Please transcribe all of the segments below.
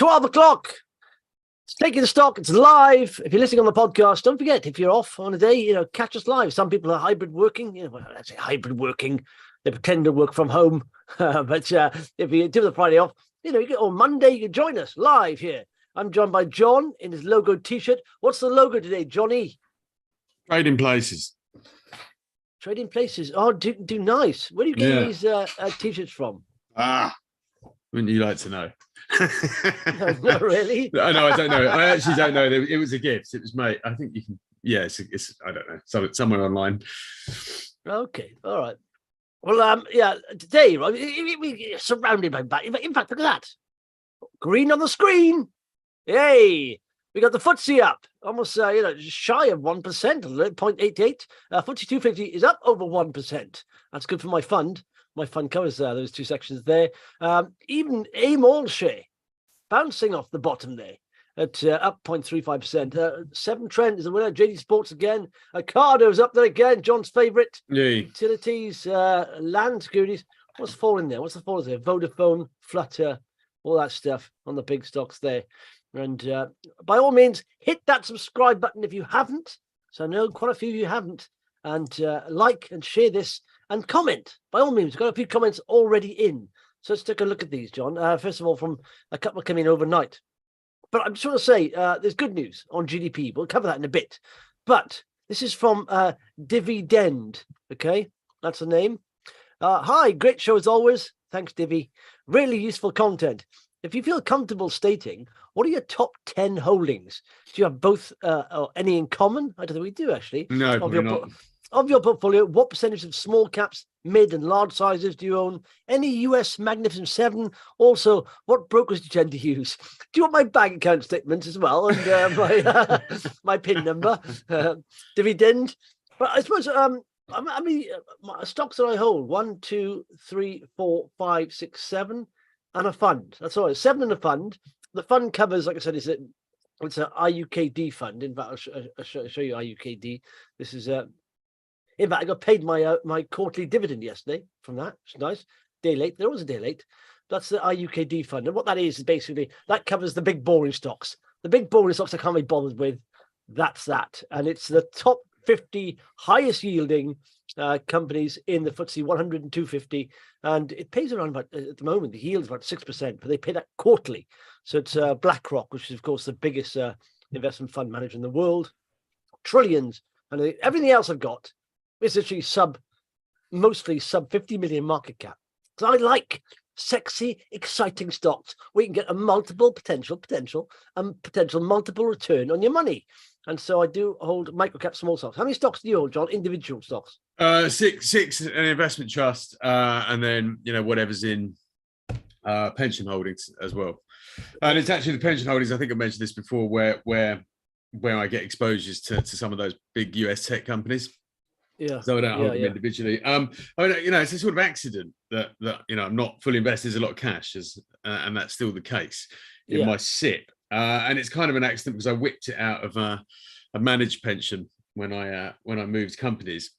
12 o'clock. It's taking the stock. It's live. If you're listening on the podcast, don't forget, if you're off on a day, catch us live. Some people are hybrid working. I say hybrid working. They pretend to work from home. But if you do the Friday off, on Monday, you can join us live here. I'm joined by John in his logo T-shirt. What's the logo today, Johnny? Trading Places. Trading Places. Oh, do nice. Where are you getting these T-shirts from? Wouldn't you like to know? No, not really. No, I don't know. I actually don't know. It was a gift. It was mate. I think you can. Yeah, it's I don't know. Somewhere online. Okay, all right. Well, today, right, we're surrounded by. In fact, look at that. Green on the screen. Yay! We got the FTSE up, almost shy of 1%, 0.88. FTSE 250 is up over 1%. That's good for my fund. My fund covers those two sections there. Even AIM all share bouncing off the bottom there at up 0.35%. Seven Trent is the winner. JD Sports again. Ocado's up there again. John's favourite. Yay. Utilities, land securities. What's falling there? What's the fall there? Vodafone, FUTR, all that stuff on the big stocks there. And by all means, hit that subscribe button if you haven't. So I know quite a few of you haven't. And like and share this and comment. By all means, we've got a few comments already in. So let's take a look at these, John. First of all, from a couple coming in overnight. But I'm just want to say there's good news on GDP. We'll cover that in a bit. But this is from Dividend. Okay, that's the name. Hi, great show as always. Thanks, Divi. Really useful content. If you feel comfortable stating, what are your top 10 holdings? Do you have both or any in common? I don't think we do, actually. No, probably not. Of your portfolio, what percentage of small caps, mid and large sizes do you own? Any US Magnificent 7? Also, what brokers do you tend to use? Do you want my bank account statements as well? And my PIN number, dividend? But I suppose, stocks that I hold, 1, 2, 3, 4, 5, 6, 7, and a fund. That's all right. 7 in a fund. The fund covers, like I said, it's an IUKD fund. In fact, I'll show you IUKD. This is in fact, I got paid my quarterly dividend yesterday from that. It's nice. Day late. There was a day late. That's the IUKD fund. And what that is basically, that covers the big boring stocks. The big boring stocks I can't be bothered with. That's that. And it's the top 50 highest yielding companies in the FTSE 100 and 250. And it pays around about, at the moment, the yield is about 6%, but they pay that quarterly. So it's BlackRock, which is, of course, the biggest investment fund manager in the world. Trillions. And everything else I've got is actually mostly sub 50 million market cap. So I like sexy, exciting stocks where you can get a multiple potential multiple return on your money. And so I do hold microcap small stocks. How many stocks do you hold, John? Individual stocks? Six an investment trust, and then whatever's in pension holdings as well. And it's actually the pension holdings. I think I mentioned this before, where I get exposures to some of those big US tech companies. Yeah. So I don't hold them individually. It's a sort of accident that I'm not fully invested. There's a lot of cash, and that's still the case in my SIP. And it's kind of an accident because I whipped it out of a managed pension when I moved companies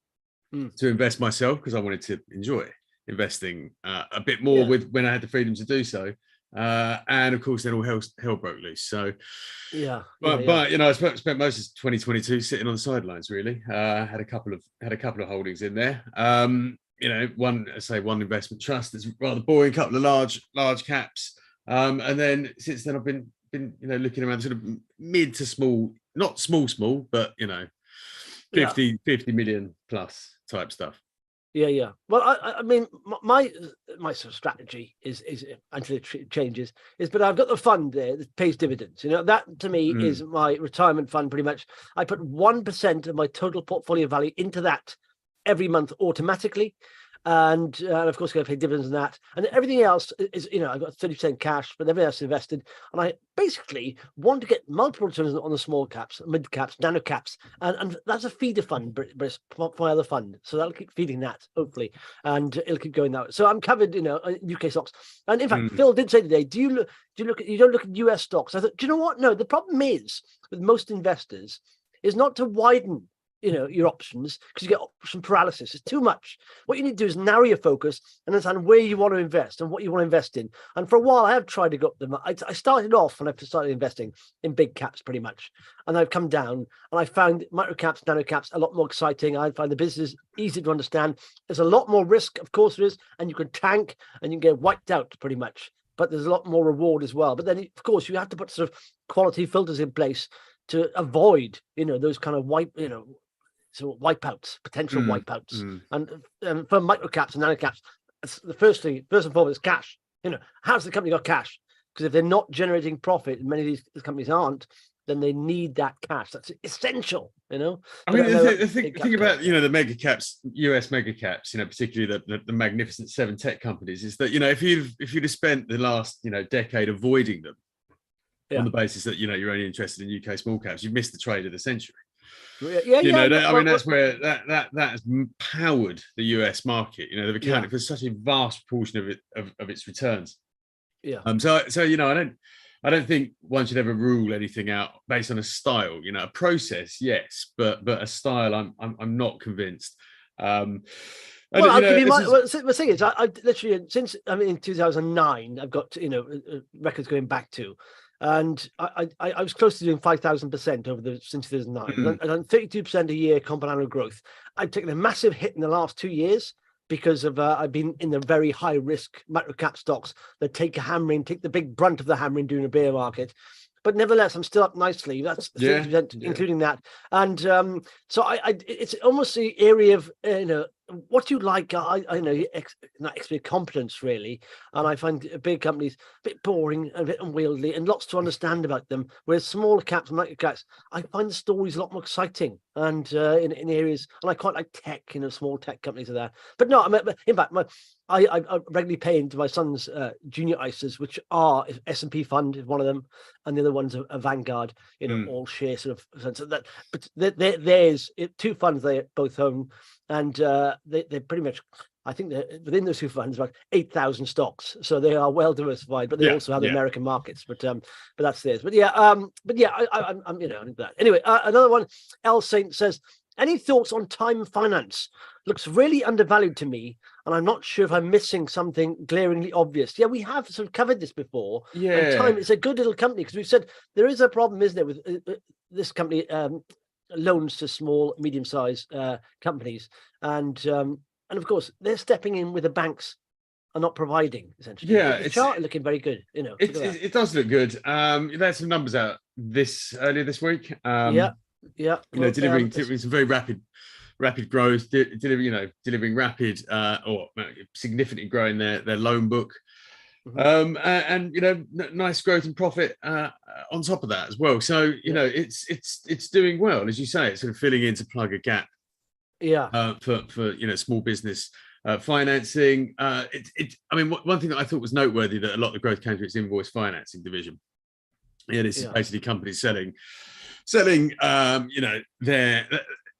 to invest myself, because I wanted to enjoy investing a bit more when I had the freedom to do so. And of course, then all hell broke loose. So, but I spent most of 2022 sitting on the sidelines. Really, had a couple of holdings in there. One investment trust that's rather boring, a couple of large caps, and then since then I've been looking around sort of mid to small, not small, but 50 million plus type stuff. Yeah. Well, I mean, my sort of strategy is until it changes but I've got the fund there that pays dividends. That to me is my retirement fund. Pretty much, I put 1% of my total portfolio value into that every month automatically. And of course, going to pay dividends on that, and everything else is, I've got 30% cash, but everything else is invested. And I basically want to get multiple returns on the small caps, mid caps, nano caps, and that's a feeder fund, but it's my other fund, so that'll keep feeding that hopefully, and it'll keep going that way. So I'm covered, UK stocks. And in fact, Phil did say today, you don't look at US stocks? I thought, do you know what? No, the problem is with most investors is not to widen your options, because you get option paralysis. It's too much. What you need to do is narrow your focus and understand where you want to invest and what you want to invest in. And for a while, I have tried to go up them. I started off when I started investing in big caps pretty much, and I've come down, and I found micro caps, nano caps a lot more exciting. I find the business easy to understand. There's a lot more risk, of course there is, and you can tank and you can get wiped out pretty much. But there's a lot more reward as well. But then, of course, you have to put sort of quality filters in place to avoid, those kind of wipeouts, potential wipeouts. And for micro caps and nano caps, first and foremost, is cash. How's the company got cash? Because if they're not generating profit, and many of these companies aren't, then they need that cash. That's essential. I mean, the thing about the mega caps, US mega caps, particularly the magnificent 7 tech companies, is that if you'd have spent the last decade avoiding them on the basis that you're only interested in UK small caps, you've missed the trade of the century. That's where that has powered the US market. They've accounted for such a vast proportion of its returns. I don't think one should ever rule anything out based on a style. A process, yes, but a style, I'm not convinced. The thing is, I literally since in 2009, I've got records going back to, and I was close to doing 5,000% since 2009. I've done 32% a year compound annual growth. I've taken a massive hit in the last 2 years because of I've been in the very high risk micro cap stocks that take the big brunt of the hammering during a bear market. But nevertheless, I'm still up nicely. That's 30%, including that. And so it's almost the area of what you like. I know not expert competence really, and I find big companies a bit boring, a bit unwieldy, and lots to understand about them. Whereas smaller caps and micro caps, I find the stories a lot more exciting. And in areas, and I quite like tech, small tech companies are there. But no, in fact, I regularly pay into my son's junior ISAs, which are S&P fund is one of them, and the other one's a Vanguard, all share sort of. So that, but there's 2 funds they both own, and they're pretty much. I think within those 2 funds, about 8,000 stocks, so they are well diversified. But they also have the American markets. But that's theirs. But I'm that. Anyway, another one. L Saint says, any thoughts on Time Finance? Looks really undervalued to me, and I'm not sure if I'm missing something glaringly obvious. Yeah, we have sort of covered this before. Yeah, and Time is a good little company because we've said there is a problem, isn't there, with this company loans to small, medium-sized companies, and of course they're stepping in with the banks are not providing essentially. Yeah, the chart looking very good. It does look good. There's some numbers out earlier this week. Delivering some very rapid growth, delivering rapid or significantly growing their loan book, and nice growth and profit on top of that as well. So it's doing well, as you say. It's sort of filling in to plug a gap. For small business financing. One thing that I thought was noteworthy, that a lot of the growth came through its invoice financing division. This is basically companies selling.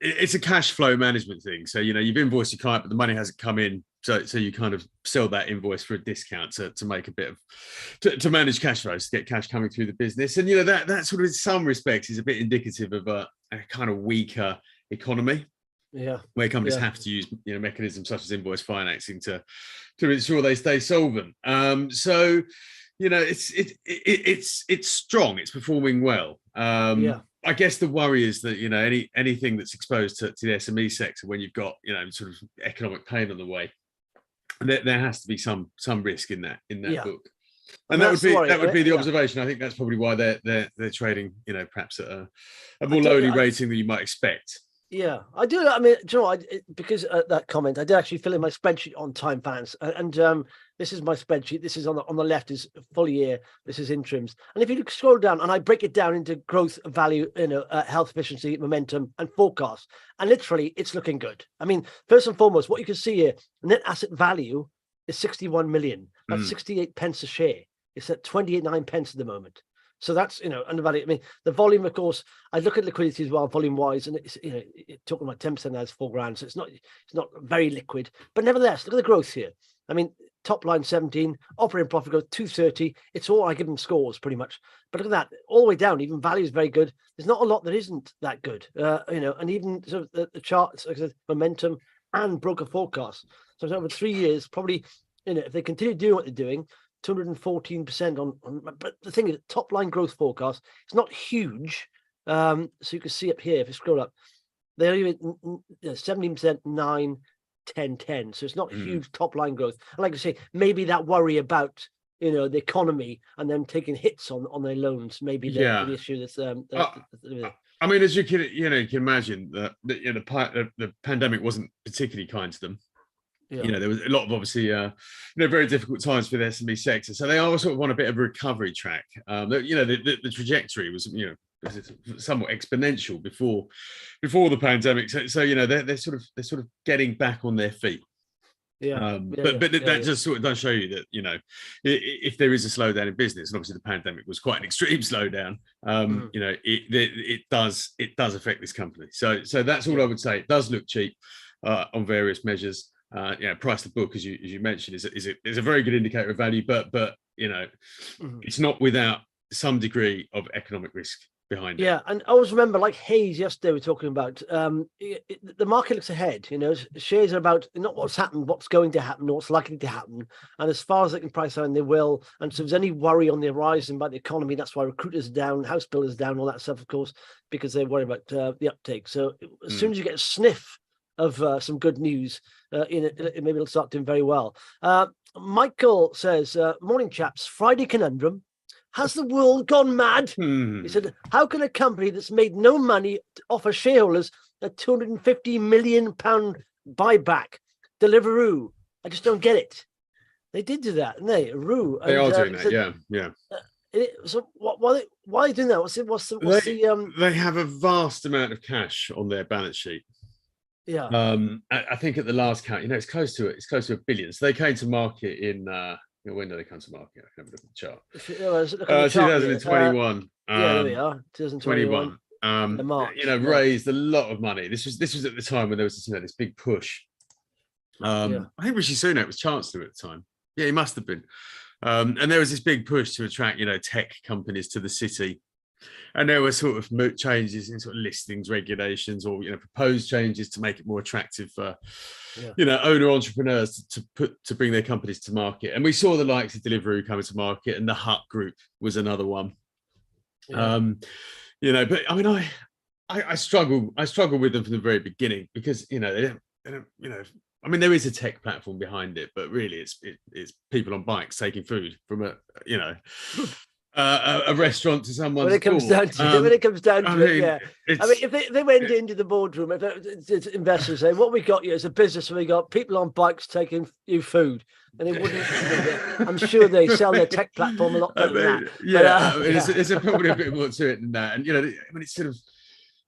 It's a cash flow management thing. So you've invoiced your client, but the money hasn't come in. So you kind of sell that invoice for a discount to make a bit of to manage cash flows, to get cash coming through the business. And that sort of, in some respects, is a bit indicative of a kind of weaker economy. Where companies have to use mechanisms such as invoice financing to ensure they stay solvent. So it's strong. It's performing well. I guess the worry is that anything that's exposed to the SME sector, when you've got sort of economic pain on the way, there has to be some risk in that book. And that would be the observation. I think that's probably why they're trading perhaps at a more lowly rating than you might expect. Yeah, I do. I mean, do you know, because that comment, I did actually fill in my spreadsheet on Time Finance, and this is my spreadsheet. This is on the left is full year. This is interims, and if you scroll down, and I break it down into growth, value, health, efficiency, momentum, and forecast, and literally, it's looking good. I mean, first and foremost, what you can see here, net asset value is 61 million. That's 68 pence a share. It's at 28.9 pence at the moment. So that's, undervalued. I mean, the volume, of course, I look at liquidity as well, volume wise, and it's, talking about 10% now is £4 grand. So it's not very liquid, but nevertheless, look at the growth here. I mean, top line 17, operating profit growth 230. It's all I give them scores pretty much. But look at that, all the way down. Even value is very good. There's not a lot that isn't that good, and even sort of the charts, like I said, momentum and broker forecast. So over 3 years, probably, if they continue doing what they're doing, 214% on. But the thing is, top line growth forecast, it's not huge. So you can see up here if you scroll up, they're even 17%, 9, 10, 10. So it's not huge top line growth. And like I say, maybe that worry about the economy and them taking hits on their loans, maybe the issue that's. I mean, as you can imagine, the pandemic wasn't particularly kind to them. Yeah. There was a lot of obviously, very difficult times for the SME sector. So they are sort of on a bit of a recovery track. The trajectory was, somewhat exponential before the pandemic. So they're sort of getting back on their feet. That just sort of does show you that if there is a slowdown in business, and obviously the pandemic was quite an extreme slowdown, it does affect this company. So that's all I would say. It does look cheap on various measures. Price to book, as you mentioned, is a very good indicator of value, but it's not without some degree of economic risk behind it. Yeah, and I always remember, like Hayes yesterday, we were talking about the market looks ahead. Shares are about not what's happened, what's going to happen, or what's likely to happen. And as far as they can price out, they will. And so if there's any worry on the horizon about the economy, that's why recruiters are down, house builders down, all that stuff, of course, because they worry about the uptake. So as soon as you get a sniff of some good news, maybe it'll start doing very well. Michael says, morning chaps, Friday conundrum. Has the world gone mad? He said, how can a company that's made no money offer shareholders a £250 million buyback? Deliveroo. I just don't get it. They did do that, didn't they? ROO. They are doing that, yeah. So why are they doing that? They have a vast amount of cash on their balance sheet. Yeah. I think at the last count, it's close to £1 billion. So they came to market in when did they come to market? I can't look at the chart. 2021. There we are. 2021. March. Raised a lot of money. This was at the time when there was this big push. I think Rishi Sunak was Chancellor at the time. Yeah, he must have been. And there was this big push to attract tech companies to the city. And there were sort of changes in sort of listings, regulations, or proposed changes to make it more attractive for owner entrepreneurs to bring their companies to market. And we saw the likes of Deliveroo coming to market, and the Hut Group was another one. But I mean, I struggle with them from the very beginning because they don't, I mean, there is a tech platform behind it, but really it's people on bikes taking food from a restaurant to someone's when it comes door. down to it, I mean, if they went into the boardroom, if investors say, what we got you is a business where we got people on bikes taking you food, and it wouldn't. I'm sure they sell their tech platform a lot better than that. It's probably a bit more to it than that. And I mean, it's sort of.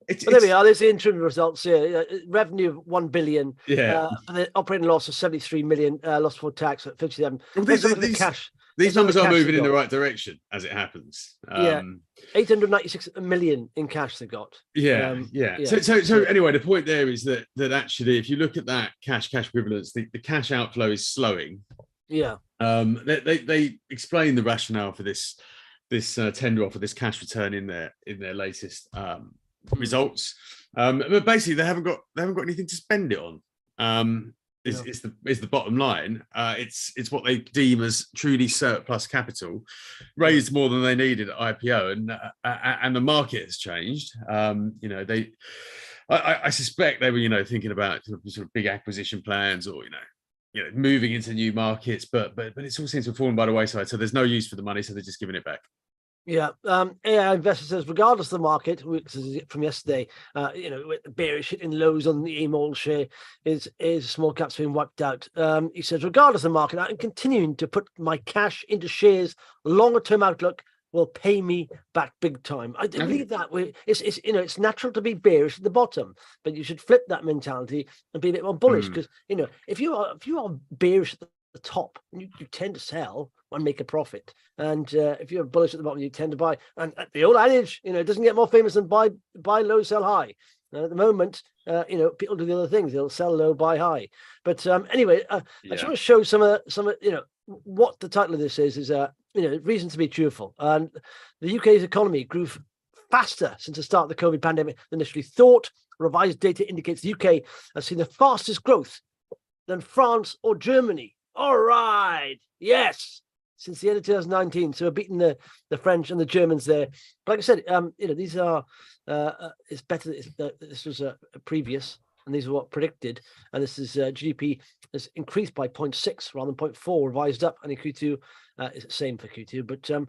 There we are. There's the interim results here. Revenue of 1 billion. And the operating loss of 73 million. Loss before tax at 57. Well, these cash. These numbers are moving in the right direction, as it happens. 896 million in cash they got. So anyway, the point there is that actually, if you look at that cash equivalents, the cash outflow is slowing. They explain the rationale for this tender offer, this cash return in their latest results. But basically, they haven't got anything to spend it on. Is the bottom line. It's what they deem as truly surplus capital, raised more than they needed at IPO, and the market has changed. I suspect they were thinking about sort of big acquisition plans or moving into new markets, but it's all seems to have fallen by the wayside. So there's no use for the money, so they're just giving it back. AI Investor says, regardless of the market, from yesterday, bearish hitting lows on the EMOL share is small caps being wiped out. He says, regardless of the market, I'm continuing to put my cash into shares. Longer term outlook will pay me back big time. I believe that it's natural to be bearish at the bottom, but you should flip that mentality and be a bit more bullish because if you are bearish at the top, you tend to sell and make a profit, and if you're bullish at the bottom, you tend to buy. And the old adage, it doesn't get more famous than buy low, sell high. And at the moment, people do the other things. They'll sell low, buy high. But anyway, I just want to show some what the title of this is reason to be cheerful. And the UK's economy grew faster since the start of the COVID pandemic than initially thought. Revised data indicates the UK has seen the fastest growth than France or Germany. All right. Yes. Since the end of 2019. So we're beating the French and the Germans there. But like I said, these are, it's better. This was a previous, and these are what predicted. And this is GDP has increased by 0.6 rather than 0.4, revised up. And in Q2, it's the same for Q2. But I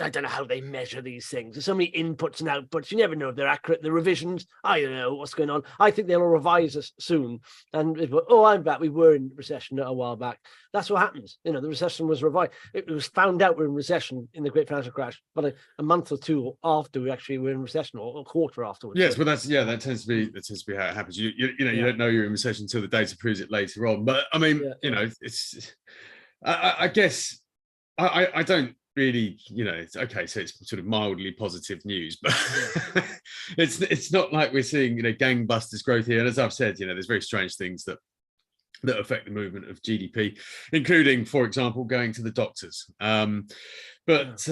don't know how they measure these things. There's so many inputs and outputs. You never know if they're accurate. The revisions, I don't know what's going on. I think they'll revise us soon. And I'm back. We were in recession a while back. That's what happens. The recession was revised. It was found out we're in recession in the Great Financial Crash, but a month or two after we actually were in recession, or a quarter afterwards. Yes, but that tends to be how it happens. You don't know you're in recession until the data proves it later on. But I mean, it's. I guess I don't really, it's okay. So it's sort of mildly positive news, but it's not like we're seeing gangbusters growth here. And as I've said, there's very strange things that affect the movement of GDP, including, for example, going to the doctors. But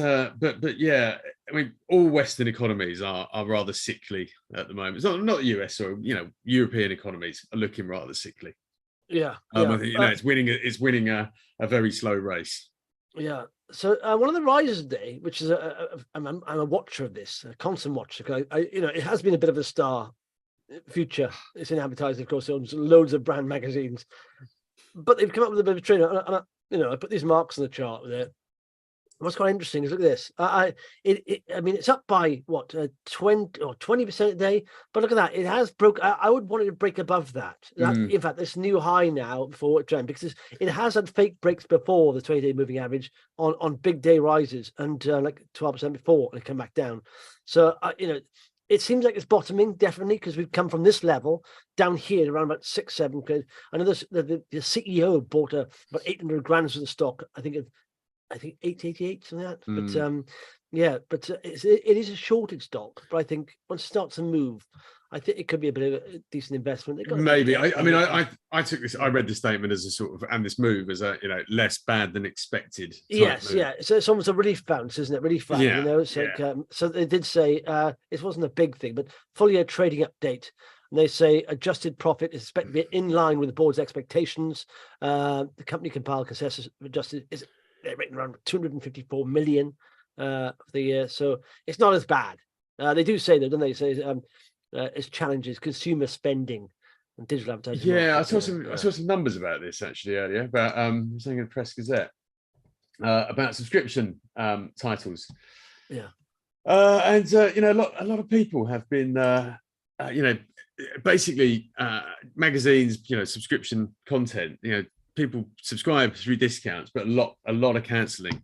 yeah, I mean, all Western economies are rather sickly at the moment. It's not the US or European economies are looking rather sickly. Yeah, I think it's winning a very slow race. Yeah. So one of the rises today, which is I'm a watcher of this, a constant watcher. It has been a bit of a star. Future, it's in advertising, of course, owns loads of brand magazines, but they've come up with a bit of a trend. And I put these marks on the chart there. What's quite interesting is look at this. I mean, it's up by what 20% a day, but look at that. It has broke. I would want it to break above that. In fact, this new high now for trend, because it has had fake breaks before the 20-day moving average on big day rises, and like 12% before, and it come back down. So it seems like it's bottoming, definitely, because we've come from this level down here around about 6-7 quid. I know the CEO bought about 800 grams of the stock. I think 888, something like that. But it is a shorted stock. But I think once it starts to move, I think it could be a bit of a decent investment. Maybe. I took this. I read the statement as a sort of, and this move as a less bad than expected. Yes, move. Yeah. So it's almost a relief bounce, isn't it? Relief flag. So they did say it wasn't a big thing, but full year trading update. And they say adjusted profit is expected to be in line with the board's expectations. The company compiled consensus adjusted is written around 254 million for the year, so it's not as bad. They do say though, don't they? Say it's challenges consumer spending and digital advertising. Yeah, I saw some numbers about this actually earlier about something in the Press Gazette about subscription titles. Yeah, and a lot of people have been basically magazines, subscription content, people subscribe through discounts, but a lot of cancelling.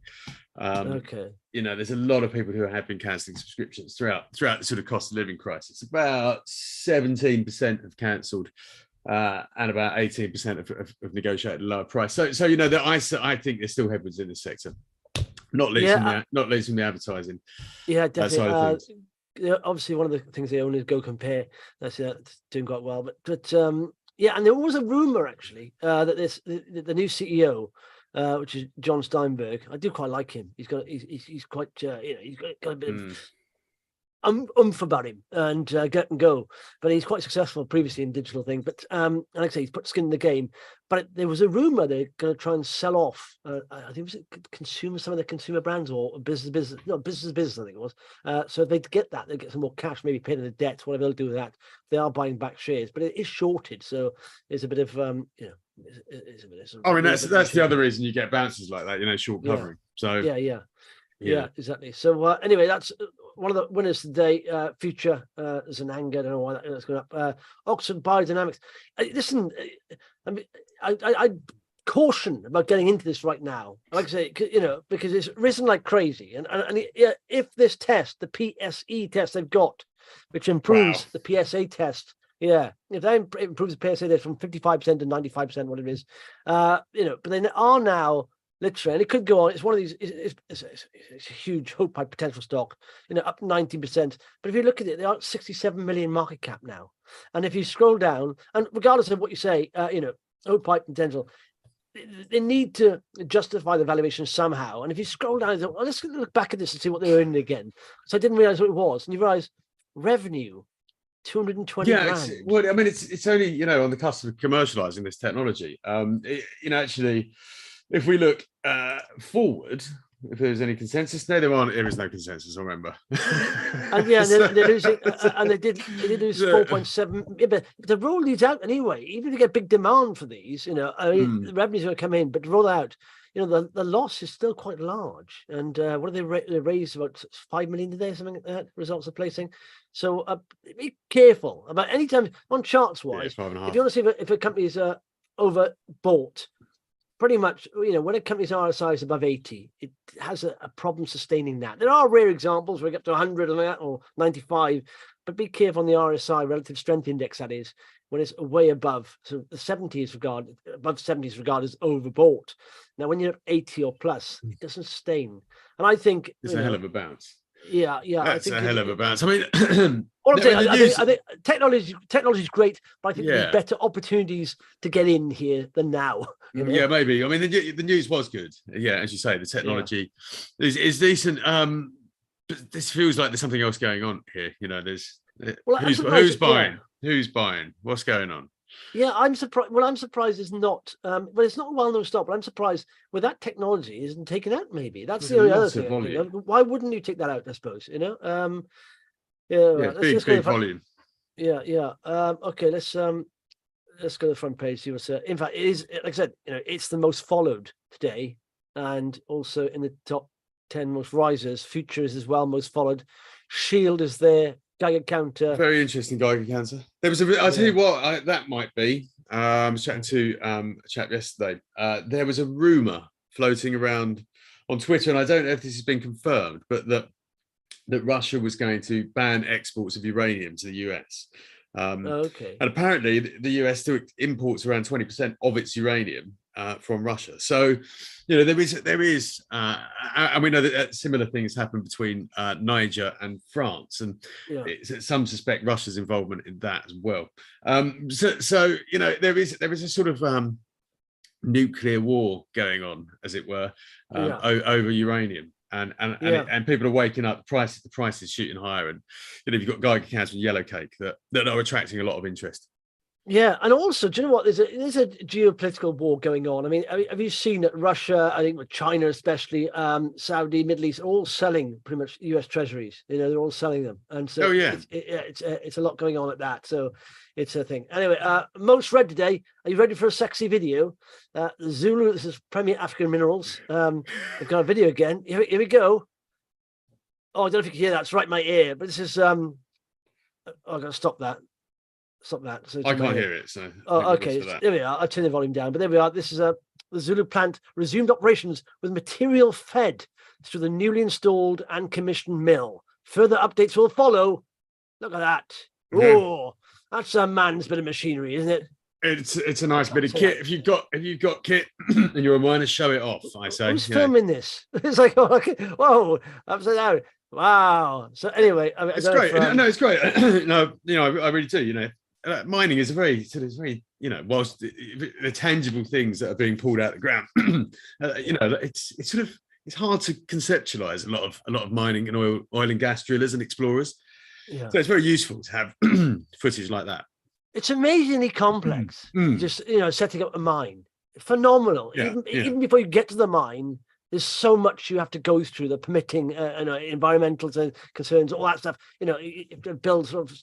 There's a lot of people who have been cancelling subscriptions throughout the sort of cost of living crisis. About 17% have cancelled, and about 18% have negotiated a lower price. So I think there's still headwinds in this sector, not least from the advertising. Yeah, definitely. Obviously, one of the things they own is Go Compare. That's doing quite well, but. Yeah, and there was a rumor actually that the new CEO, which is John Steinberg, I do quite like him. He's quite he's got a bit of about him and get and go, but he's quite successful previously in digital thing. But like I say, he's put skin in the game. But there was a rumor they're going to try and sell off. I think it was some of their consumer brands or business. I think it was. So if they get that, they get some more cash, maybe pay the debts, whatever they'll do with that. They are buying back shares, but it is shorted, so it's a bit of that's the other reason you get bounces like that, short covering. So yeah, exactly. So anyway, that's one of the winners today. Future is an anger. I don't know why that's going up. Oxford Biodynamics. Listen, I mean, I caution about getting into this right now. Like I say, because it's risen like crazy. And if this test, the PSE test they've got, which improves the PSA test. Yeah, if that improves the PSA test from 55% to 95%, what it is, but they are now literally, and it could go on. It's one of these. It's a huge hope pipe potential stock, up 19%. But if you look at it, they are at 67 million market cap now. And if you scroll down, and regardless of what you say, hope pipe potential, they need to justify the valuation somehow. And if you scroll down, let's look back at this and see what they're earning again. So I didn't realize what it was, and you realize revenue. 220 grand. Well, I mean, it's only on the cusp of commercializing this technology. Actually, if we look forward, if there's any consensus, there is no consensus. I remember. And they're losing, and they did lose 4.7. Yeah, but to roll these out anyway, even if you get big demand for these, the revenues will come in, but to roll out, the loss is still quite large. And what did they raise? About 5 million today, something like that. Results of placing. So be careful about any time on charts wise. If you want to see if a company is overbought, pretty much, when a company's RSI is above 80, it has a problem sustaining that. There are rare examples where you get to 100 and that, or 95, but be careful on the RSI, relative strength index, that is, when it's way above. So the 70s above 70s regarded as overbought. Now, when you're at 80 or plus, it doesn't sustain. And I think it's a hell of a bounce. Yeah, that's a hell of a bounce. I mean, all I'm saying, I think technology is great, but I think there's better opportunities to get in here than now. Yeah, maybe. I mean, the news was good. Yeah, as you say, the technology is decent. But this feels like there's something else going on here. There's who's buying? Who's buying? What's going on? Yeah, I'm surprised. Well, I'm surprised it's not. Well, it's not a well-known stock, but I'm surprised with that technology isn't taken out. Maybe that's the only other thing. Why wouldn't you take that out? I suppose. Big volume. Yeah. Okay, let's go to the front page. See what's in fact, it is, like I said, it's the most followed today, and also in the top 10 most risers. FUTR is as well most followed. Shield is there. Geiger Counter. Very interesting Geiger Counter. There was I'll tell you what, that might be. I was chatting to a chap yesterday. There was a rumor floating around on Twitter, and I don't know if this has been confirmed, but that Russia was going to ban exports of uranium to the US. Okay. And apparently the US still imports around 20% of its uranium from Russia. So, there is, and we know that similar things happen between Niger and France, and some suspect Russia's involvement in that as well. So there is a sort of nuclear war going on, as it were, over uranium. And people are waking up. The price is shooting higher, and you've got Geiger Counter and Yellow Cake that are attracting a lot of interest. Yeah, and also, do you know what? There's a geopolitical war going on. I mean, have you seen that Russia, I think with China especially, Saudi, Middle East, are all selling pretty much US treasuries. They're all selling them, and so it's a lot going on at that. So it's a thing. Anyway, most read today. Are you ready for a sexy video? Zulu. This is Premier African Minerals. We've got a video again. Here we go. Oh, I don't know if you can hear that. It's right in my ear, but this is I've got to stop that. Stop that. So I can't hear it. So okay. There we are. I'll turn the volume down. But there we are. This is the Zulu plant resumed operations with material fed through the newly installed and commissioned mill. Further updates will follow. Look at that. Oh, that's a man's bit of machinery, isn't it? It's a nice bit of kit. If you've got kit and you're a miner, show it off. I say. Who's filming this? It's like, whoa, upside down. Wow. So anyway, it's great. No, it's great. I really do. Mining is a very whilst the tangible things that are being pulled out of the ground, it's hard to conceptualize a lot of mining and oil and gas drillers and explorers. Yeah. So it's very useful to have footage like that. It's amazingly complex. Just setting up a mine, phenomenal. Even before you get to the mine, there's so much you have to go through: the permitting, environmental concerns, all that stuff. You have to build sort of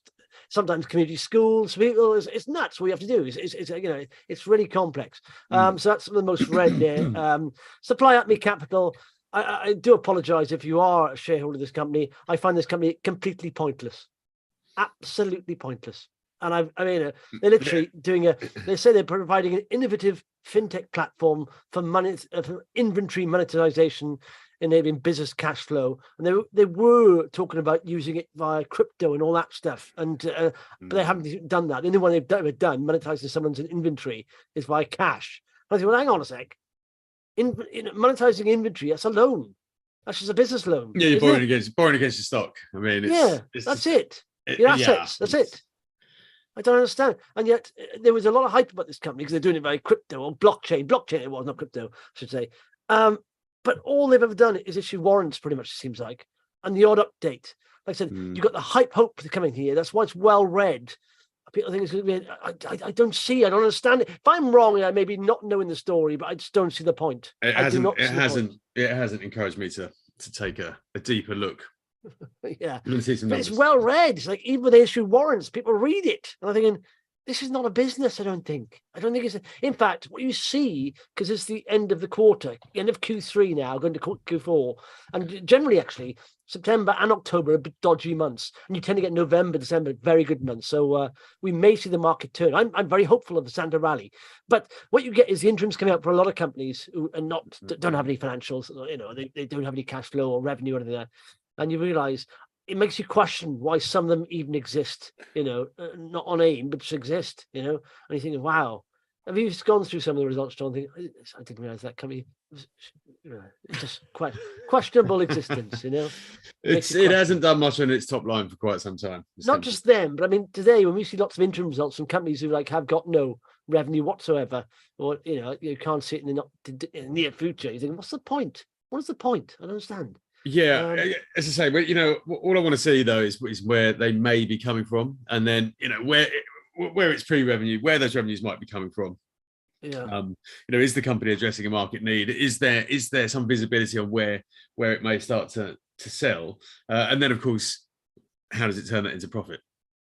sometimes community schools. It's nuts what you have to do. It's really complex. So that's the most read there. Supply At Me Capital. I do apologize if you are a shareholder of this company. I find this company completely pointless, absolutely pointless. And they're literally they say they're providing an innovative fintech platform for for inventory monetization, enabling business cash flow. And they were talking about using it via crypto and all that stuff. And but they haven't done that. The only one they've ever done monetizing someone's inventory is via cash. And I think, well, hang on a sec. monetizing inventory, that's a loan. That's just a business loan. Yeah, you're borrowing against the stock. I mean, that's just, it. Your assets. That's it. I don't understand. And yet there was a lot of hype about this company because they're doing it very crypto or blockchain. Blockchain it was, not crypto, I should say. But all they've ever done is issue warrants, pretty much, it seems like, and the odd update. Like I said, you've got the hype hope for coming here. That's why it's well read. People think it's going to be. I don't see. I don't understand it. If I'm wrong, I maybe not knowing the story, but I just don't see the point. It hasn't encouraged me to take a deeper look. Yeah, but it's well read. It's like even when they issue warrants, people read it, and I'm thinking, this is not a business. I don't think it's. In fact, what you see, because it's the end of the quarter, end of Q3 now, going to Q4, and generally, actually, September and October are a bit dodgy months, and you tend to get November, December, very good months. So we may see the market turn. I'm very hopeful of the Santa rally, but what you get is the interims coming out for a lot of companies who are don't have any financials. They don't have any cash flow or revenue or anything like that. And you realize it makes you question why some of them even exist, not on AIM, but just exist, and you're thinking, wow, have you just gone through some of the results, John? I didn't realize that company, it's just quite questionable existence, It hasn't done much on its top line for quite some time. Not just them, but I mean, today when we see lots of interim results from companies who have got no revenue whatsoever, or, you can't see it in the near future, you think, what's the point? What is the point? I don't understand. Yeah, as I say, but all I want to see though is where they may be coming from, and then where it's pre-revenue, where those revenues might be coming from. Yeah. Is the company addressing a market need? Is there some visibility on where it may start to sell? And then of course, how does it turn that into profit?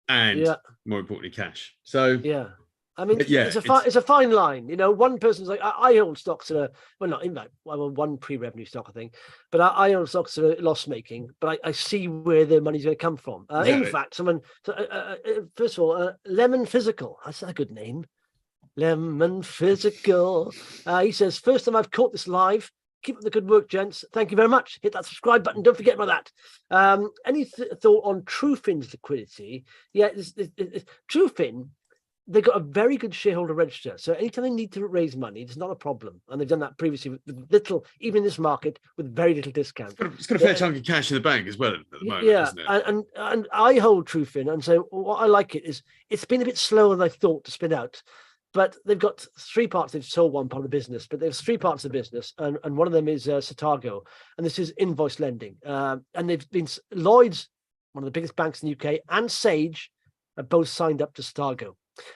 And more importantly, cash. So yeah. I mean, it's a fine line. One person's like, I own stocks that are, not in fact, I own one pre-revenue stock, I think, but I own stocks that are loss-making, but I see where their money's going to come from. In fact, first of all, Lemon Physical, that's a good name. Lemon Physical. He says, first time I've caught this live. Keep up the good work, gents. Thank you very much. Hit that subscribe button. Don't forget about that. Any thought on Trufin's liquidity? Yeah, Trufin, they've got a very good shareholder register. So anytime they need to raise money, it's not a problem. And they've done that previously with little, even in this market, with very little discount. It's got a fair chunk of cash in the bank as well at the moment, isn't it? And I hold Trufin. And so what I like it is it's been a bit slower than I thought to spin out. But they've got three parts. They've sold one part of the business, but there's three parts of the business. And one of them is Satago. And this is invoice lending. And they've been Lloyds, one of the biggest banks in the UK, and Sage are both signed up to Satago.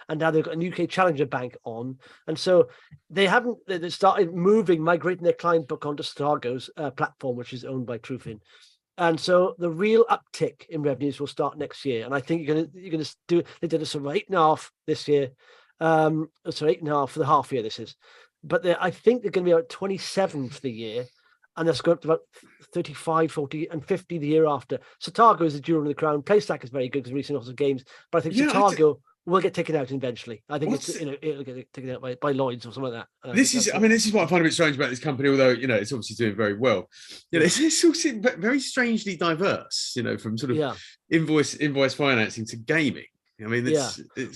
And now they've got a UK challenger bank on. And so they started migrating their client book onto Satago's platform, which is owned by Trufin. And so the real uptick in revenues will start next year. And I think you're going to do, they did a sort of 8.5 this year. So 8.5 for the half year, this is. But I think they're going to be about 27 for the year. And that's going up to about 35, 40, and 50 the year after. Satago is the jewel in the crown. Playstack is very good because recent lots of games. But I think Satago will get taken out eventually. I think it'll get taken out by Lloyds or something like that. This is what I find a bit strange about this company, although it's obviously doing very well. It's also very strangely diverse. From sort of invoice financing to gaming. I mean,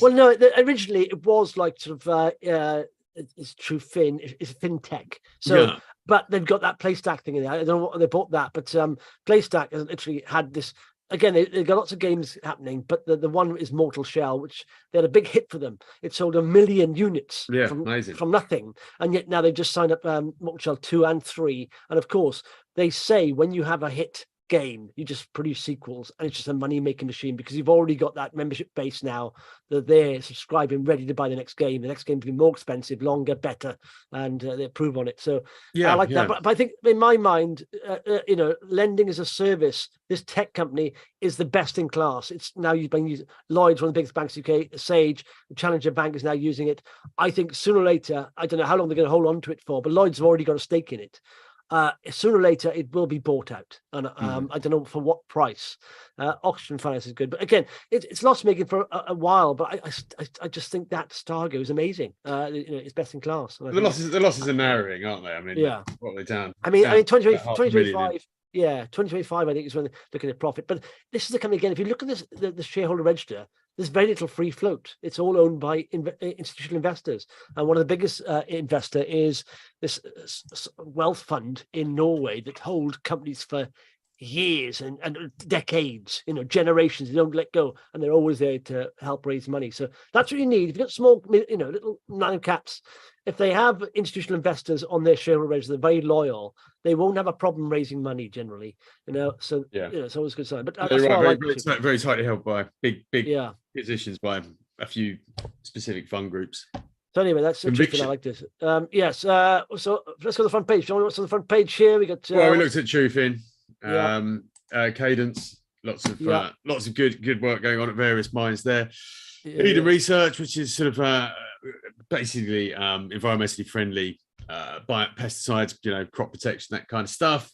well, no. Originally, it was like sort of it's Trufin, it's fintech. So, but they've got that Playstack thing in there. I don't know what they bought that, but Playstack has literally had this. Again, they've got lots of games happening, but the one is Mortal Shell, which they had a big hit for them. It sold 1 million units from nothing. And yet now they've just signed up Mortal Shell 2 and 3. And of course, they say when you have a hit game, you just produce sequels, and it's just a money-making machine because you've already got that membership base now that they're subscribing, ready to buy the next game. The next game will be more expensive, longer, better, and they approve on it. So I like that. But I think in my mind, lending as a service, this tech company is the best in class. It's now being used. Lloyds, one of the biggest banks in the UK, Sage, the Challenger Bank is now using it. I think sooner or later, I don't know how long they're going to hold on to it for, but Lloyds have already got a stake in it. Sooner or later, it will be bought out, and I don't know for what price. Auction finance is good, but again, it's loss making for a while. But I just think that Stargo is amazing. It's best in class. The losses are narrowing, aren't they? I mean, what are they down? I mean, 2025. Yeah, 2025, I think, is when they're looking at profit. But this is the company, again, if you look at this, the shareholder register, there's very little free float. It's all owned by institutional investors. And one of the biggest investor is this wealth fund in Norway that hold companies for years and decades, generations. They don't let go, and they're always there to help raise money. So that's what you need. If you've got small, little nano caps, if they have institutional investors on their shareholder register, they're very loyal. They won't have a problem raising money generally. So it's always a good sign. But that's right, why very tightly held by big yeah. positions by a few specific fund groups. So anyway, that's Trufin. I like this. Yes. So let's go to the front page. John, what's on the front page here? We got. We looked at Trufin. Cadence, lots of good work going on at various mines there. Eden Research, which is sort of basically environmentally friendly pesticides, crop protection, that kind of stuff.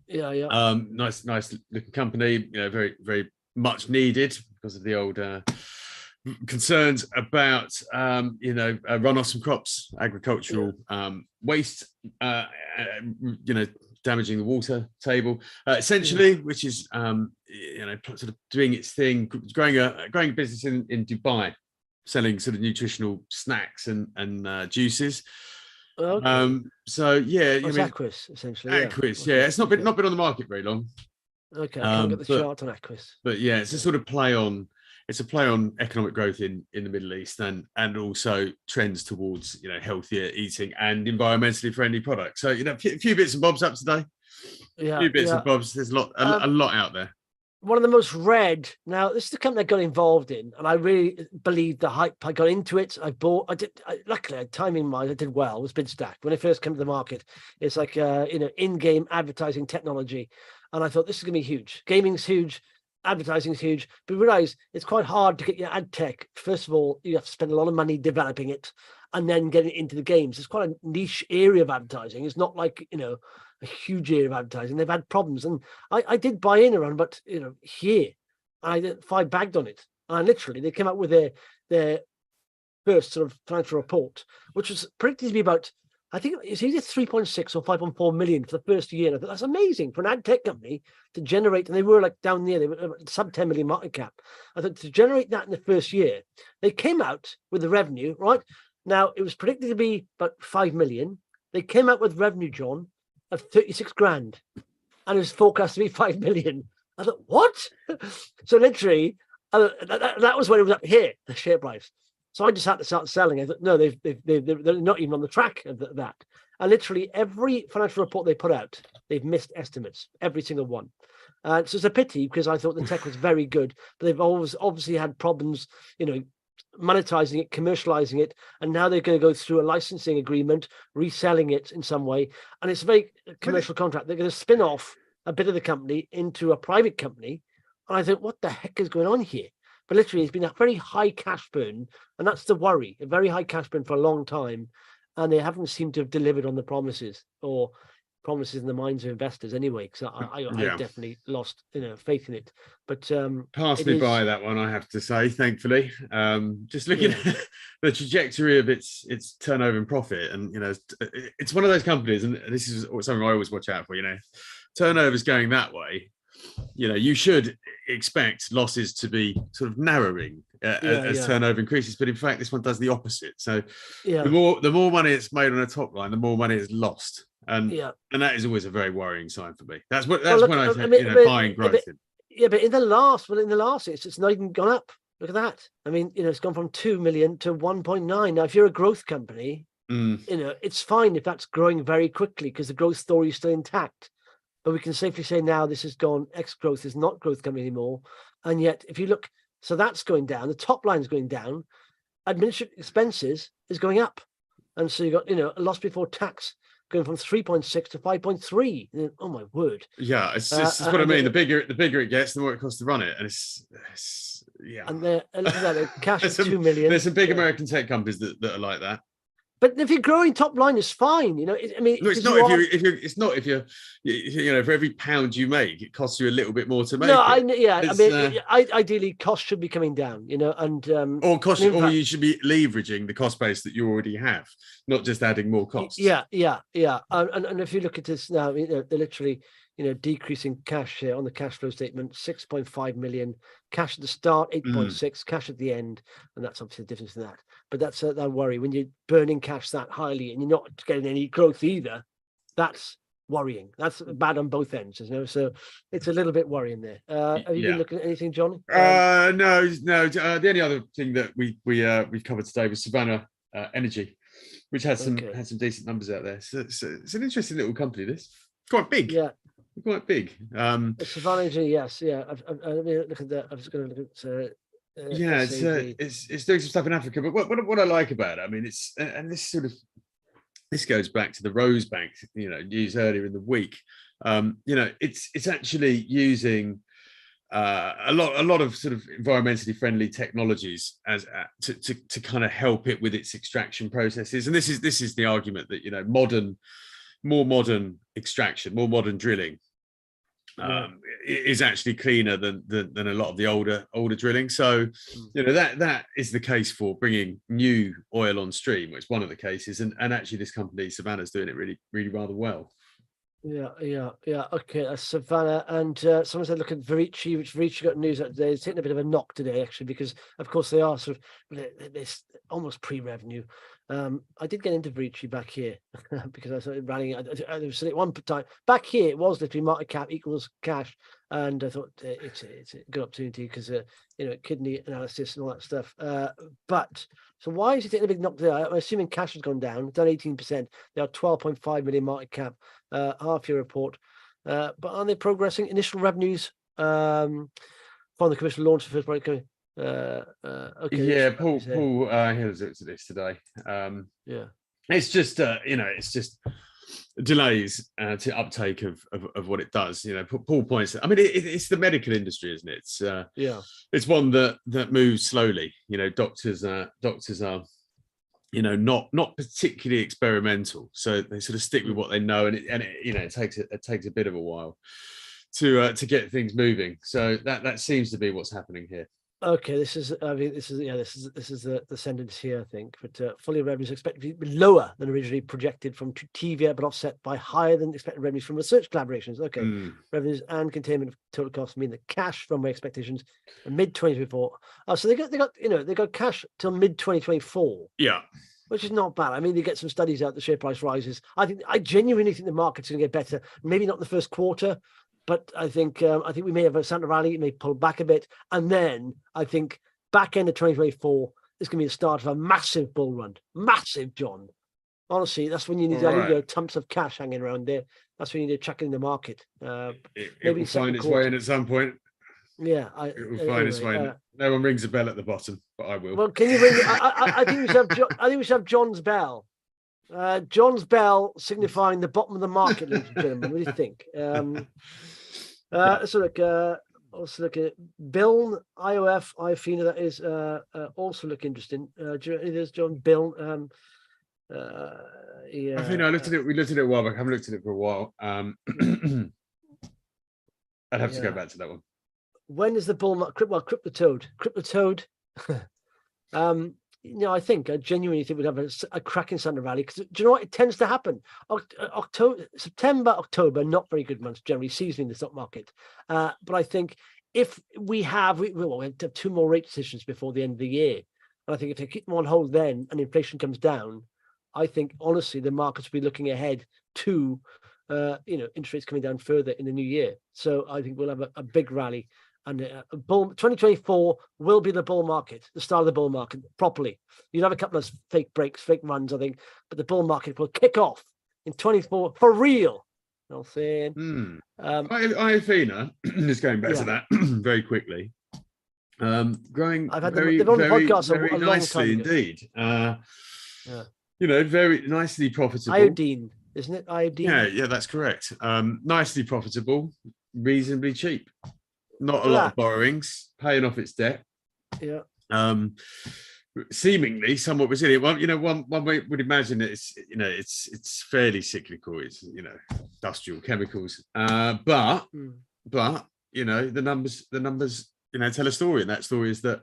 Nice looking company, very, very much needed because of the old concerns about runoffs from crops, agricultural waste, damaging the water table, essentially, which is sort of doing its thing, growing a business in Dubai, selling sort of nutritional snacks and juices. Okay. It's Aquis essentially. Aquis, it's not been on the market very long. Okay, I can't get the chart on Aquis. But it's a sort of play on. It's a play on economic growth in the Middle East and also trends towards healthier eating and environmentally friendly products. So a few bits and bobs up today. A few bits and bobs. There's a lot out there. One of the most read. Now this is the company I got involved in, and I really believed the hype. I got into it. Luckily, timing wise, I did well. It was Bidstack when it first came to the market. It's like in-game advertising technology, and I thought this is going to be huge. Gaming's huge. Advertising is huge, but realize it's quite hard to get your ad tech. First of all, you have to spend a lot of money developing it and then getting it into the games. It's quite a niche area of advertising. It's not like, a huge area of advertising. They've had problems. And I did buy in around, but, here, I 5 bagged on it. And literally, they came out with their first sort of financial report, which was predicted to be about, I think it's either 3.6 or 5.4 million for the first year. And I thought that's amazing for an ad tech company to generate. And they were like down there, they were sub 10 million market cap. I thought to generate that in the first year, they came out with the revenue, right? Now it was predicted to be about 5 million. They came out with revenue, John, of 36 grand. And it was forecast to be 5 million. I thought, what? So literally, that was when it was up here, the share price. So I just had to start selling. I thought, no, they're not even on the track of that. And literally every financial report they put out, they've missed estimates, every single one. So it's a pity because I thought the tech was very good, but they've always obviously had problems, monetizing it, commercializing it, and now they're going to go through a licensing agreement, reselling it in some way. And it's a very commercial contract. They're going to spin off a bit of the company into a private company. And I thought, what the heck is going on here? But literally, it's been a very high cash burn, and that's the worry, a very high cash burn for a long time, and they haven't seemed to have delivered on the promises or promises in the minds of investors anyway, because I definitely lost faith in it. But passed me by that one, I have to say, thankfully. Just looking at the trajectory of its turnover and profit, and it's one of those companies, and this is something I always watch out for, turnover's going that way. You should expect losses to be sort of narrowing as turnover increases, but in fact, this one does the opposite. So the more money it's made on a top line, the more money it's lost, and that is always a very worrying sign for me. That's when I think buying growth. But in the last, it's not even gone up. Look at that. I mean, it's gone from 2 million to 1.9. Now, if you're a growth company, it's fine if that's growing very quickly because the growth story is still intact. But we can safely say now this has gone, X growth is not growth company anymore. And yet, if you look, so that's going down, the top line is going down, administrative expenses is going up. And so you got, a loss before tax going from 3.6 to 5.3. Oh my word. Yeah, it's what I mean. The bigger it gets, the more it costs to run it. And it's And the cash is 2 million. There's some big American tech companies that are like that. But if you're growing top line, it's fine. No, it's not. If you're for every pound you make, it costs you a little bit more to make. Ideally, cost should be coming down. And or you should be leveraging the cost base that you already have, not just adding more costs. Yeah. And if you look at this now, they're literally decreasing cash here on the cash flow statement, 6.5 million cash at the start, 8.6 cash at the end, and that's obviously the difference in that. But that's that worry when you're burning cash that highly and you're not getting any growth either. That's worrying. That's bad on both ends, so it's a little bit worrying there. Have you been looking at anything, John? No. The only other thing that we've covered today was Savannah Energy, which had some decent numbers out there. So it's an interesting little company. This quite big. Yeah, quite big. Savannah Energy, yes, yeah. Let me look at that. I was going to look at. It's doing some stuff in Africa, but what I like about it, I mean, this goes back to the Rosebank, news earlier in the week. It's actually using a lot of sort of environmentally friendly technologies as to kind of help it with its extraction processes. And this is the argument that more modern extraction, more modern drilling is actually cleaner than a lot of the older drilling. So that is the case for bringing new oil on stream, which is one of the cases, and actually this company Savannah's doing it really rather well. Yeah. Okay, Savannah, and someone said look at Verici, which Verici got news out today. It's taking a bit of a knock today, actually, because of course they are sort of it's almost pre-revenue. I did get into Verici back here because I started running. I was at one time back here. It was literally market cap equals cash, and I thought it's a good opportunity because kidney analysis and all that stuff. But so why is it taking a big knock today? I'm assuming cash has gone down 18%. They are 12.5 million market cap. Half-year report, but are they progressing? Initial revenues from the commercial launch of the first product coming. Paul here's this today. It's just delays to uptake of what it does. Paul points. I mean, it's the medical industry, isn't it? It's one that moves slowly. Doctors are not particularly experimental, so they sort of stick with what they know, and it takes a bit of a while to get things moving. So that seems to be what's happening here. Okay, this is the sentence here, I think. But full year revenues expected to be lower than originally projected from Tuvia, but offset by higher than expected revenues from research collaborations. Okay, revenues and containment of total costs mean that cash runway expectations in mid 2024. Oh, so they got cash till mid 2024. Yeah. Which is not bad. I mean, they get some studies out, the share price rises. I genuinely think the market's going to get better. Maybe not in the first quarter, but I think we may have a Santa rally. It may pull back a bit, and then I think back end of 2024 is going to be the start of a massive bull run. Massive, John. Honestly, that's when you need tons of cash hanging around there. That's when you need to chuck in the market. It will find its way in at some point. Yeah, it will find its way in. No one rings a bell at the bottom, but I will. Well, can you ring? I think we should have John's bell. John's bell signifying the bottom of the market, ladies and gentlemen. What do you think? Let's look at Bill IOF, Iofina. That is also look interesting. There's John Bill. I think I looked at it. We looked at it a while back. I haven't looked at it for a while. I'd have to go back to that one. When is the bull market? Well, Cryptotoad. I think I genuinely think we'd have a cracking Santa rally because do you know what? It tends to happen. September, October, not very good months generally seasonally in the stock market. But I think if we have 2 more rate decisions before the end of the year, and I think if they keep them on hold then and inflation comes down, I think honestly the markets will be looking ahead to interest rates coming down further in the new year. So I think we'll have a big rally. And 2024 will be the bull market, the start of the bull market properly. You'll have a couple of fake breaks, fake runs, I think, but the bull market will kick off in 24 for real. I'm saying. Iofina is going back to that very quickly. Growing very nicely indeed. Very nicely profitable. Iodine, isn't it? Iodine. Yeah, that's correct. Nicely profitable, reasonably cheap. Not a lot of borrowings, paying off its debt. Yeah. Seemingly somewhat resilient. Well, one way would imagine that it's fairly cyclical. It's industrial chemicals. But the numbers tell a story, and that story is that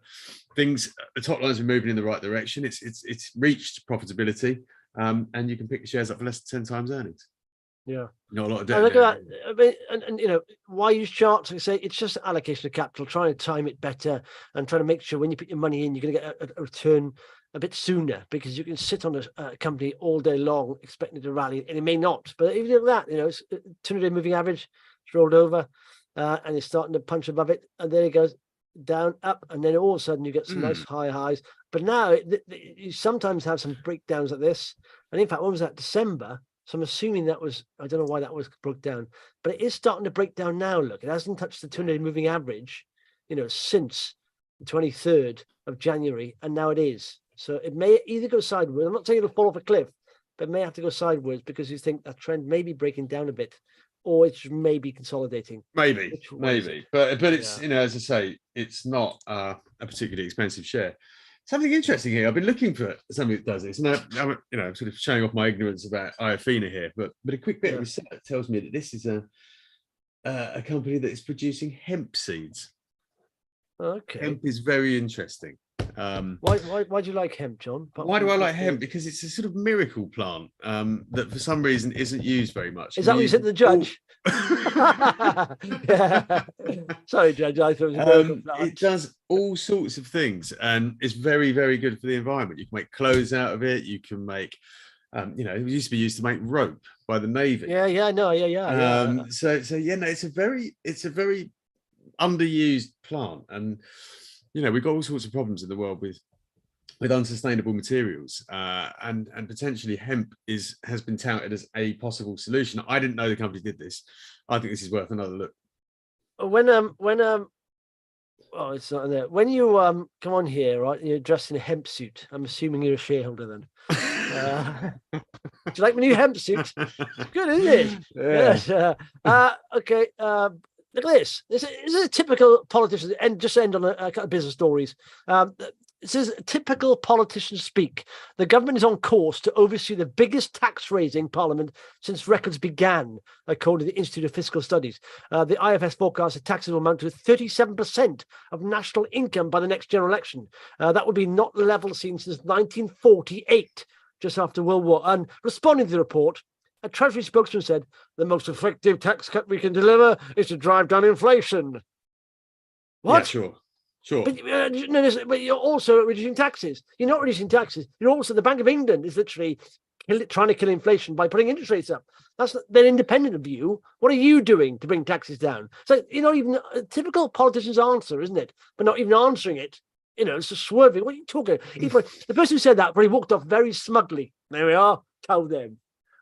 the top lines are moving in the right direction. It's reached profitability, and you can pick the shares up for less than 10 times earnings. Yeah. Not a lot of And debt. look at that. I mean, and you know, why use charts? Like I say, it's just allocation of capital, trying to time it better and trying to make sure when you put your money in, you're going to get a return a bit sooner, because you can sit on a company all day long expecting it to rally, and it may not. But even like that, you know, it's 200-day moving average, it's rolled over, and it's starting to punch above it, and then it goes down, up, and then all of a sudden you get some nice high highs. But now you sometimes have some breakdowns like this. And in fact, when was that? December. So I'm assuming that was, I don't know why that was broke down, but it is starting to break down now. Look, it hasn't touched the 200-day moving average, you know, since the 23rd of January, and now it is. So it may either go sideways. I'm not saying it'll fall off a cliff, but it may have to go sideways because you think that trend may be breaking down a bit, or it's maybe consolidating. Maybe. But it's, you know, as I say, it's not a particularly expensive share. Something interesting here. I've been looking for something that does this, and I'm you know, sort of showing off my ignorance about Iofina here. But a quick bit of research tells me that this is a company that is producing hemp seeds. Okay. Hemp is very interesting. Why do you like hemp, John? Why do I like hemp? Because it's a sort of miracle plant that for some reason isn't used very much. Is that what you said to the judge? Sorry, Judge. I thought it was a miracle plant. It does all sorts of things, and it's very, very good for the environment. You can make clothes out of it. You can make, you know, it used to be used to make rope by the Navy. Yeah, no, yeah. So yeah, no, it's a very underused plant, and you know, we've got all sorts of problems in the world with unsustainable materials, and potentially hemp has been touted as a possible solution. I didn't know the company did this. I think this is worth another look. Oh, it's not there. When you come on here, right, you're dressed in a hemp suit. I'm assuming you're a shareholder then. Do you like my new hemp suit? Good, isn't it? Yeah. Yes. Okay. Look at this. This is a typical politician, and just end on a couple of business stories. This is typical politician speak. The government is on course to oversee the biggest tax raising parliament since records began, according to the Institute of Fiscal Studies. The IFS forecasts that taxes will amount to 37% of national income by the next general election. That would be not the level seen since 1948, just after World War. And responding to the report, a Treasury spokesman said, the most effective tax cut we can deliver is to drive down inflation. What? Yeah, sure. But you're also reducing taxes. You're not reducing taxes. You're also, the Bank of England is literally trying to kill inflation by putting interest rates up. They're independent of you. What are you doing to bring taxes down? So you're not even a typical politician's answer, isn't it? But not even answering it. You know, it's just swerving. What are you talking? The person who said that probably walked off very smugly. There we are. Tell them.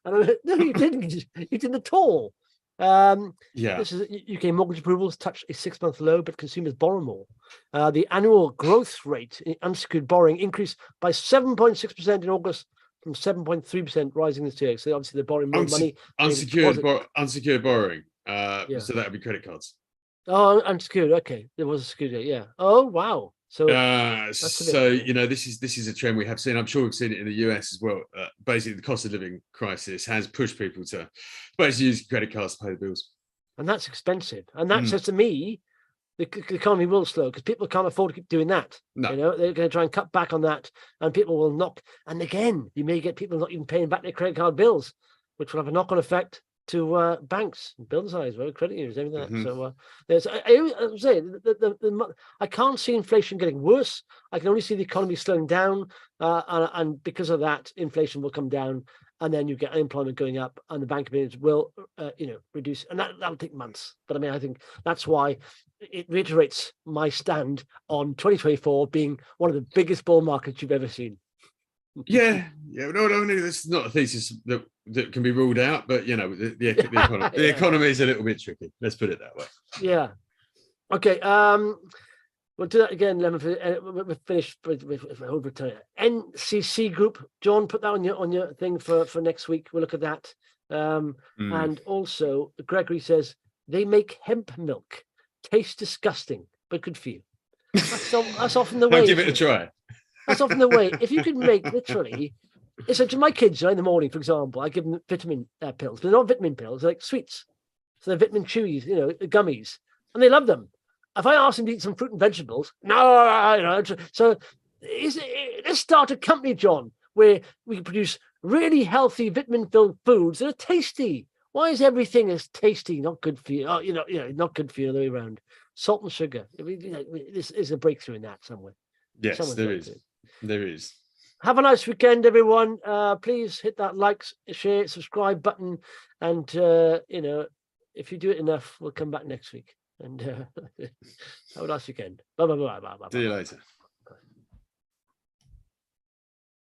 And no, you didn't. You didn't at all. This is UK mortgage approvals touched a 6-month low, but consumers borrow more. The annual growth rate in unsecured borrowing increased by 7.6% in August, from 7.3% rising this year. So obviously they're borrowing more money. Unsecured borrowing. So that would be credit cards. Oh, unsecured. Okay, there was a secured. Yeah. Oh, wow. So, you know, this is a trend we have seen. I'm sure we've seen it in the US as well. Basically, the cost of living crisis has pushed people to basically use credit cards to pay the bills, and that's expensive. And that says to me, the economy will slow because people can't afford to keep doing that. No. You know, they're going to try and cut back on that, and people will knock. And again, you may get people not even paying back their credit card bills, which will have a knock-on effect to banks, building size, credit unions, everything like that. So there's, I say, I can't see inflation getting worse. I can only see the economy slowing down, and because of that, inflation will come down, and then you get unemployment going up, and the Bank of England will, reduce, and that'll take months. But I mean, I think that's why it reiterates my stand on 2024 being one of the biggest bull markets you've ever seen. No, this is not a thesis that can be ruled out, but you know, the economy is a little bit tricky. Let's put it that way. Yeah. Okay. We'll do that again. We're finished with overtime. NCC Group. John, put that on your thing for next week. We'll look at that. And also, Gregory says they make hemp milk. Tastes disgusting, but good for you. That's often the way. I'll give it a try. That's often the way. If you can make literally, it's like to my kids in the morning, for example, I give them vitamin pills, but they're not vitamin pills, they're like sweets. So they're vitamin chewies, gummies, and they love them. If I ask them to eat some fruit and vegetables, no. So let's start a company, John, where we can produce really healthy vitamin-filled foods that are tasty. Why is everything that's tasty not good for you? Oh, not good for you the other way around. Salt and sugar. I mean, this is a breakthrough in that somewhere. Yes, there is. There is. Have a nice weekend, everyone. Please hit that like, share, subscribe button, and if you do it enough, we'll come back next week. And have a nice weekend. Bye bye bye bye bye. See you later.